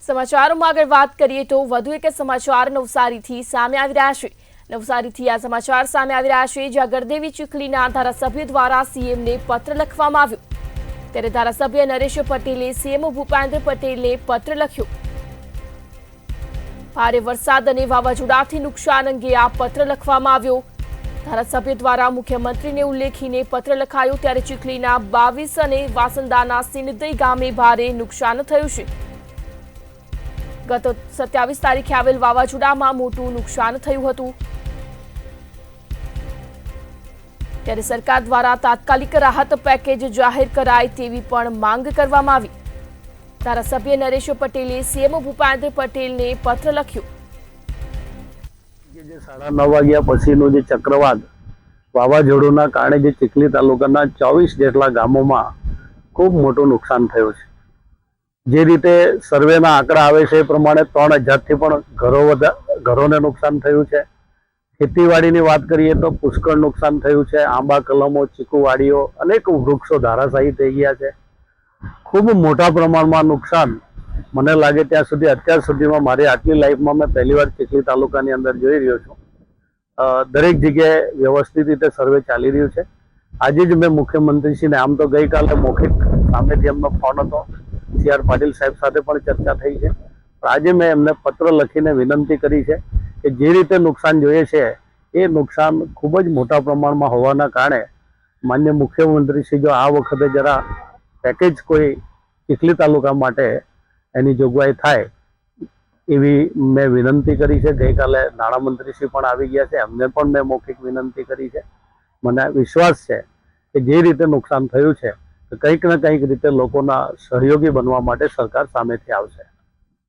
સમાચારોમાં આગળ વાત કરીએ તો વધુ એક સમાચાર નવસારીથી સામે આવી રહ્યા છે। નવસારીથી આ સમાચાર સામે આવી રહ્યા છે, જ્યાં ગરદેવી ચીખલીના ધારાસભ્ય દ્વારા સીએમને પત્ર લખવામાં આવ્યો। ત્યારે ધારાસભ્ય નરેશ પટેલે સીએમ ભૂપેન્દ્ર પટેલને પત્ર લખ્યો। ભારે વરસાદ અને વાવાઝોડાથી નુકસાન અંગે આ પત્ર લખવામાં આવ્યો। ધારાસભ્ય દ્વારા મુખ્યમંત્રીને ઉલ્લેખીને પત્ર લખાયો। ત્યારે ચીખલીના 22 અને વાસંદાના સિંદઈ ગામે ભારે નુકસાન થયું છે। ગત 27 તારીખે આવેલ વાવાઝોડામાં મોટું નુકસાન થયું હતું। ત્યારે સરકાર દ્વારા તાત્કાલિક રાહત પેકેજ જાહેર કરાય તેવી પણ માંગ કરવામાં આવી। ધારાસભ્ય નરેશ પટેલે સીએમ ભૂપેન્દ્ર પટેલને પત્ર લખ્યો। 9:30 વાગ્યા પછીનું જે ચક્રવાત વાવાઝોડુંના કારણે જે ચીખલી તાલુકાના 24 જેટલા ગામોમાં ખૂબ મોટું નુકસાન થયું છે। જે રીતે સર્વેના આંકડા આવે છે એ પ્રમાણે 3000 થી પણ ઘરોને નુકસાન થયું છે। ખેતીવાડીની વાત કરીએ તો પુષ્કળ નુકસાન થયું છે। આંબા કલમો, ચીકુવાડીઓ, અનેક વૃક્ષો ધરાશાયી થઈ ગયા છે। ખૂબ મોટા પ્રમાણમાં નુકસાન મને લાગે ત્યાં સુધી અત્યાર સુધીમાં મારી આટલી લાઈફમાં મેં પહેલીવાર ચીખલી તાલુકાની અંદર જોઈ રહ્યો છું। દરેક જગ્યાએ વ્યવસ્થિત રીતે સર્વે ચાલી રહ્યું છે। આજે જ મેં મુખ્યમંત્રીશ્રીને, આમ તો ગઈકાલે મૌખિક સામેથી એમનો ફોન હતો, CR પાટીલ સાહેબ સાથે પણ ચર્ચા થઈ છે, પણ આજે મેં એમને પત્ર લખીને વિનંતી કરી છે કે જે રીતે નુકસાન જોઈએ છે એ નુકસાન ખૂબ જ મોટા પ્રમાણમાં હોવાના કારણે માન્ય મુખ્યમંત્રીશ્રી જો આ વખતે જરા પેકેજ કોઈ ચીખલી તાલુકા માટે એની જોગવાઈ થાય એવી મેં વિનંતી કરી છે। ગઈકાલે નાણામંત્રીશ્રી પણ આવી ગયા છે, એમને પણ મેં મૌખિક વિનંતી કરી છે। મને વિશ્વાસ છે કે જે રીતે નુકસાન થયું છે કંઈક ને કંઈક રીતે લોકોના સહયોગી બનવા માટે સરકાર સામેથી આવશે।